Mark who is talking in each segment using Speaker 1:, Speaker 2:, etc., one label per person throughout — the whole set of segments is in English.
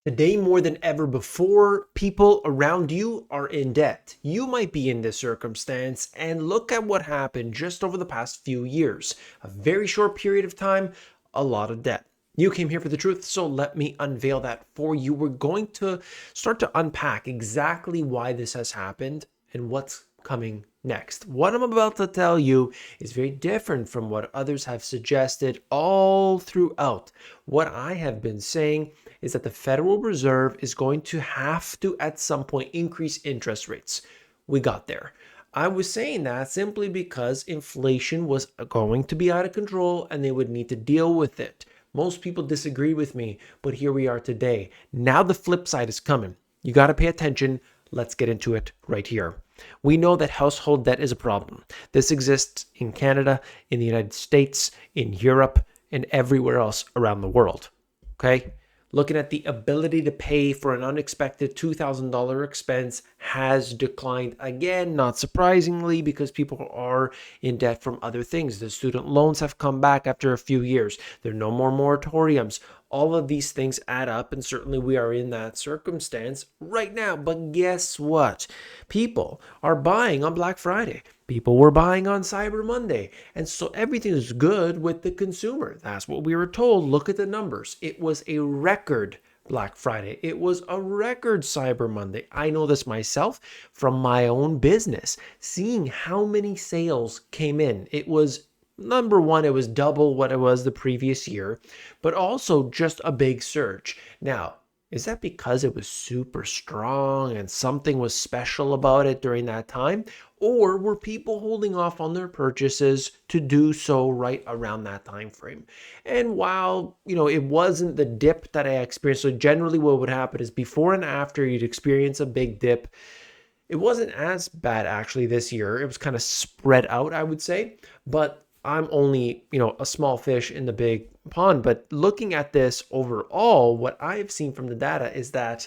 Speaker 1: Today, more than ever before, people around you are in debt. You might be in this circumstance, and look at what happened just over the past few years. A very short period of time, a lot of debt. You came here for the truth, so let me unveil that for you. We're going to start to unpack exactly why this has happened and what's coming next. What I'm about to tell you is very different from what others have suggested all throughout. What I have been saying is that the Federal Reserve is going to have to, at some point, increase interest rates. We got there. I was saying that simply because inflation was going to be out of control and they would need to deal with it. Most people disagree with me, but here we are today. Now the flip side is coming. You got to pay attention. Let's get into it right here. We know that household debt is a problem. This exists in Canada, in the United States, in Europe, and everywhere else around the world. Okay? Looking at the ability to pay for an unexpected $2,000 expense has declined again, not surprisingly, because people are in debt from other things. The student loans have come back after a few years. There are no more moratoriums. All of these things add up, and certainly we are in that circumstance right now. But guess what? People are buying on Black Friday. People were buying on Cyber Monday. And so everything is good with the consumer. That's what we were told. Look at the numbers. It was a record Black Friday. It was a record Cyber Monday. I know this myself from my own business, seeing how many sales came in. It was number one, it was double what it was the previous year, but also just a big surge. Now, is that because it was super strong and something was special about it during that time? Or were people holding off on their purchases to do so right around that time frame? And while, it wasn't the dip that I experienced, so generally what would happen is before and after you'd experience a big dip. It wasn't as bad actually this year. It was kind of spread out, I would say. But I'm only, a small fish in the big pond. But looking at this overall, what I've seen from the data is that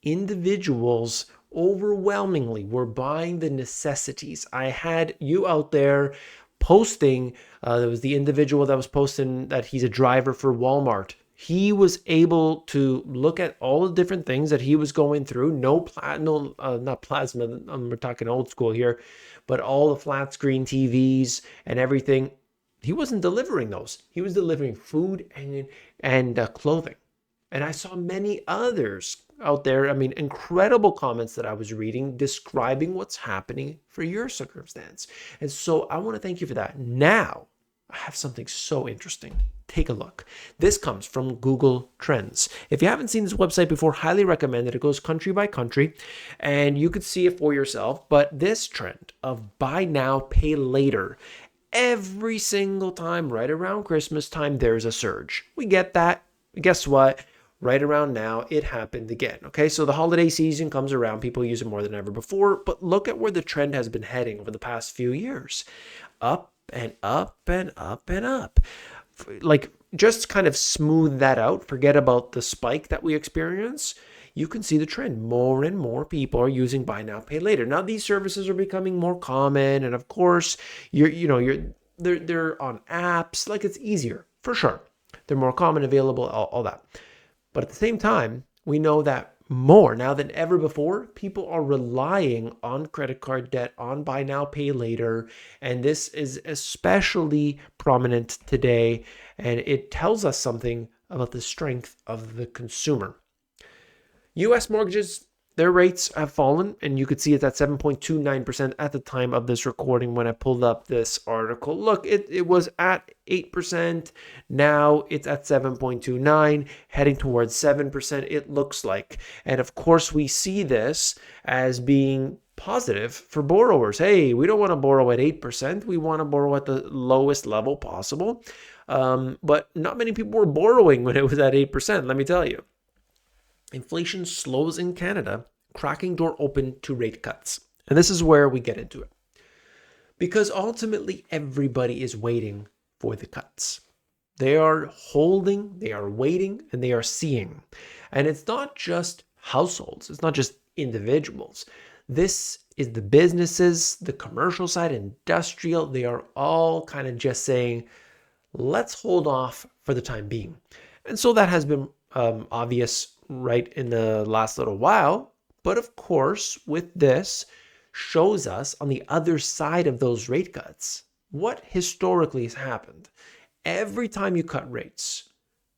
Speaker 1: individuals overwhelmingly were buying the necessities. I had you out there posting, there was the individual that was posting that he's a driver for Walmart. He was able to look at all the different things that he was going through. Not plasma. We're talking old school here, but all the flat screen TVs and everything. He wasn't delivering those. He was delivering food and clothing. And I saw many others out there. I mean, incredible comments that I was reading describing what's happening for your circumstance. And so I want to thank you for that. Now, I have something so interesting. Take a look. This comes from Google Trends. If you haven't seen this website before, highly recommend it. It goes country by country, and you could see it for yourself. But this trend of buy now, pay later, every single time right around Christmas time, there's a surge. We get that. Guess what? Right around now, it happened again. Okay, so the holiday season comes around. People use it more than ever before. But look at where the trend has been heading over the past few years. Up and up and up and up. Like, just kind of smooth that out. Forget about the spike that we experience. You can see the trend. More and more people are using buy now, pay later. Now these services are becoming more common, and of course, they're on apps. Like, it's easier for sure. They're more common, available, all that. But at the same time, we know that more now than ever before, people are relying on credit card debt, on buy now, pay later. And this is especially prominent today. And it tells us something about the strength of the consumer. US mortgages, their rates have fallen, and you could see it at 7.29% at the time of this recording when I pulled up this article. Look, it was at 8%. Now it's at 7.29, heading towards 7%, it looks like. And of course, we see this as being positive for borrowers. Hey, we don't want to borrow at 8%. We want to borrow at the lowest level possible. But not many people were borrowing when it was at 8%, let me tell you. Inflation slows in Canada, cracking door open to rate cuts. And this is where we get into it. Because ultimately, everybody is waiting for the cuts. They are holding, they are waiting, and they are seeing. And it's not just households, it's not just individuals. This is the businesses, the commercial side, industrial. They are all kind of just saying, let's hold off for the time being. And so that has been obvious right in the last little while. But of course, with this, shows us on the other side of those rate cuts what historically has happened. Every time you cut rates,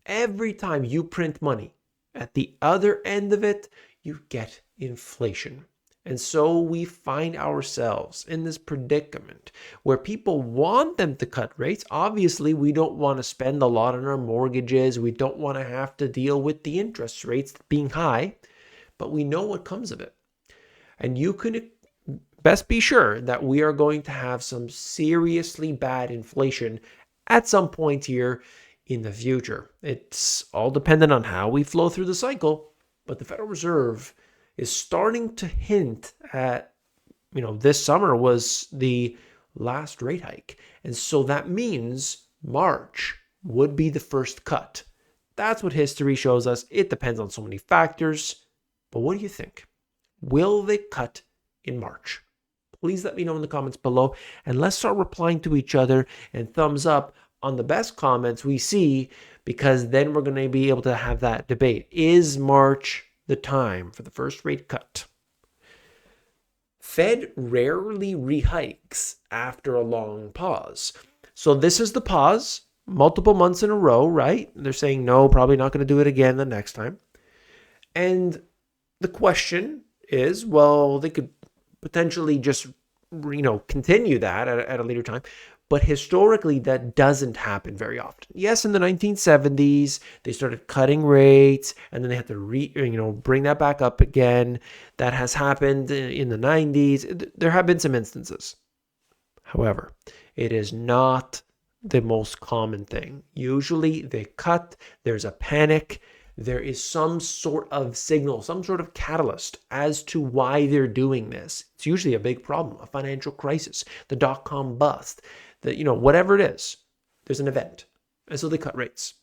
Speaker 1: every time you print money, at the other end of it, you get inflation. And so we find ourselves in this predicament where people want them to cut rates. Obviously, we don't want to spend a lot on our mortgages. We don't want to have to deal with the interest rates being high, but we know what comes of it. And you can best be sure that we are going to have some seriously bad inflation at some point here in the future. It's all dependent on how we flow through the cycle, but the Federal Reserve is starting to hint at, this summer was the last rate hike. And so that means March would be the first cut. That's what history shows us. It depends on so many factors. But what do you think? Will they cut in March? Please let me know in the comments below, and let's start replying to each other and thumbs up on the best comments we see, because then we're going to be able to have that debate. Is March the time for the first rate cut? Fed rarely rehikes after a long pause. So this is the pause, multiple months in a row, right? They're saying no, probably not going to do it again the next time. And the question is, well, they could potentially just, continue that at a later time. But historically, that doesn't happen very often. Yes, in the 1970s, they started cutting rates, and then they had to bring that back up again. That has happened in the 90s. There have been some instances. However, it is not the most common thing. Usually, they cut, there's a panic, there is some sort of signal, some sort of catalyst as to why they're doing this. It's usually a big problem, a financial crisis, the dot-com bust, whatever it is, there's an event. And so they cut rates.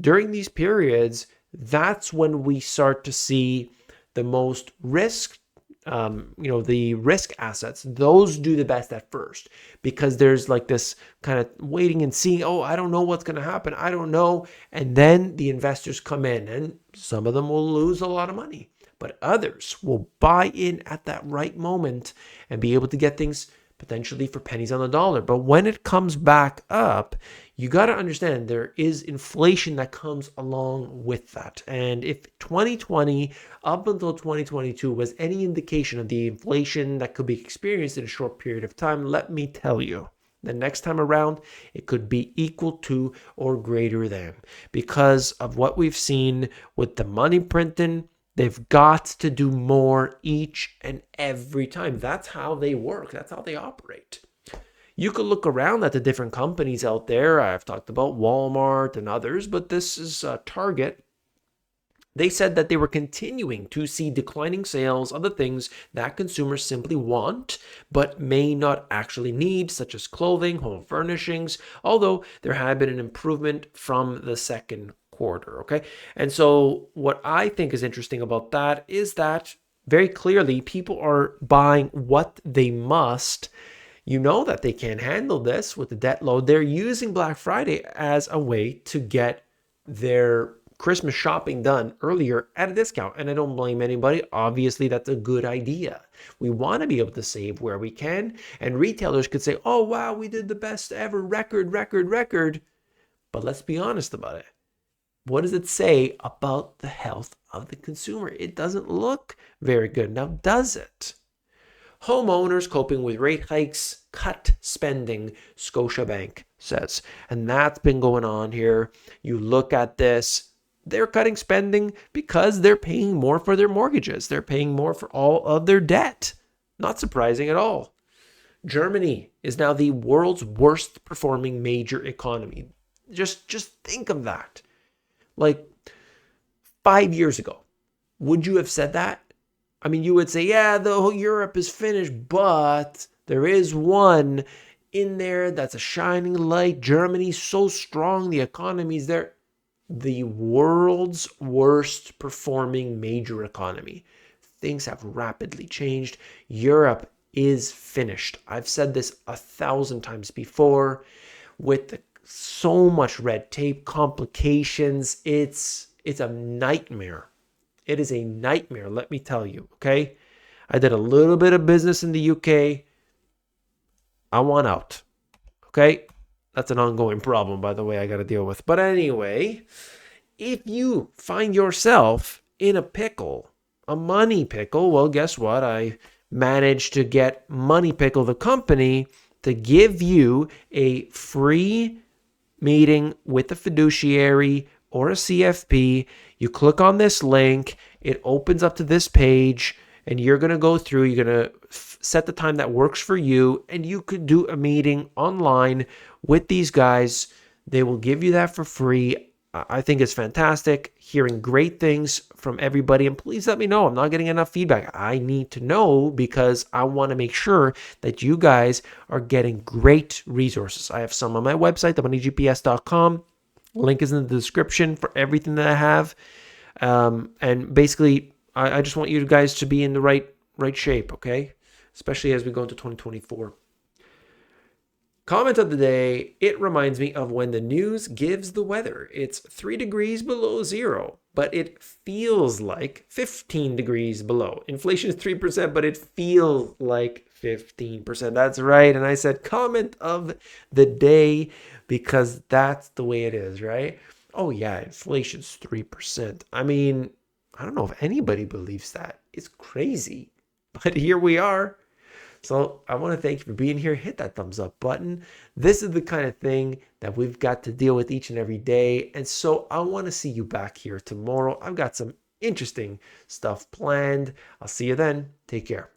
Speaker 1: During these periods, that's when we start to see the most risk, the risk assets, those do the best at first, because there's like this kind of waiting and seeing, oh, I don't know what's going to happen. I don't know. And then the investors come in, and some of them will lose a lot of money, but others will buy in at that right moment and be able to get things potentially for pennies on the dollar. But when it comes back up, you got to understand there is inflation that comes along with that. And if 2020 up until 2022 was any indication of the inflation that could be experienced in a short period of time, let me tell you, the next time around, it could be equal to or greater than, because of what we've seen with the money printing. They've got to do more each and every time. That's how they work. That's how they operate. You could look around at the different companies out there. I've talked about Walmart and others, but this is Target. They said that they were continuing to see declining sales of the things that consumers simply want, but may not actually need, such as clothing, home furnishings, although there had been an improvement from the second quarter. Okay. And so what I think is interesting about that is that very clearly people are buying what they must. You know that they can't handle this with the debt load. They're using Black Friday as a way to get their Christmas shopping done earlier at a discount. And I don't blame anybody. Obviously, that's a good idea. We want to be able to save where we can. And retailers could say, oh, wow, we did the best ever, record. But let's be honest about it. What does it say about the health of the consumer? It doesn't look very good. Now, does it? Homeowners coping with rate hikes, cut spending, Scotiabank says. And that's been going on here. You look at this, they're cutting spending because they're paying more for their mortgages. They're paying more for all of their debt. Not surprising at all. Germany is now the world's worst performing major economy. Just think of that. Like 5 years ago, would you have said that? I mean, you would say, yeah, the whole Europe is finished, but there is one in there that's a shining light. Germany's so strong, the economy's there. The world's worst performing major economy. Things have rapidly changed. Europe is finished. I've said this 1,000 times before. With so much red tape, complications, it's a nightmare It is a nightmare, let me tell you, okay? I did a little bit of business in the UK. I want out, okay? That's an ongoing problem, by the way, I got to deal with. But anyway, if you find yourself in a pickle, a money pickle, well, guess what? I managed to get Money Pickle, the company, to give you a free meeting with a fiduciary or a CFP. You click on this link, it opens up to this page, and you're going to go through, you're going to set the time that works for you, and you could do a meeting online with these guys. They will give you that for free. I think it's fantastic, hearing great things from everybody. And please let me know. I'm not getting enough feedback. I need to know because I want to make sure that you guys are getting great resources. I have some on my website, themoneygps.com. Link is in the description for everything that I have. And basically, I just want you guys to be in the right shape, okay? Especially as we go into 2024. Comment of the day, it reminds me of when the news gives the weather. It's 3 degrees below zero, but it feels like 15 degrees below. Inflation is 3%, but it feels like 15%. That's right. And I said comment of the day because that's the way it is, right? Oh yeah, inflation's 3%. I mean, I don't know if anybody believes that. It's crazy. But here we are. So I want to thank you for being here. Hit that thumbs up button. This is the kind of thing that we've got to deal with each and every day. And so I want to see you back here tomorrow. I've got some interesting stuff planned. I'll see you then. Take care.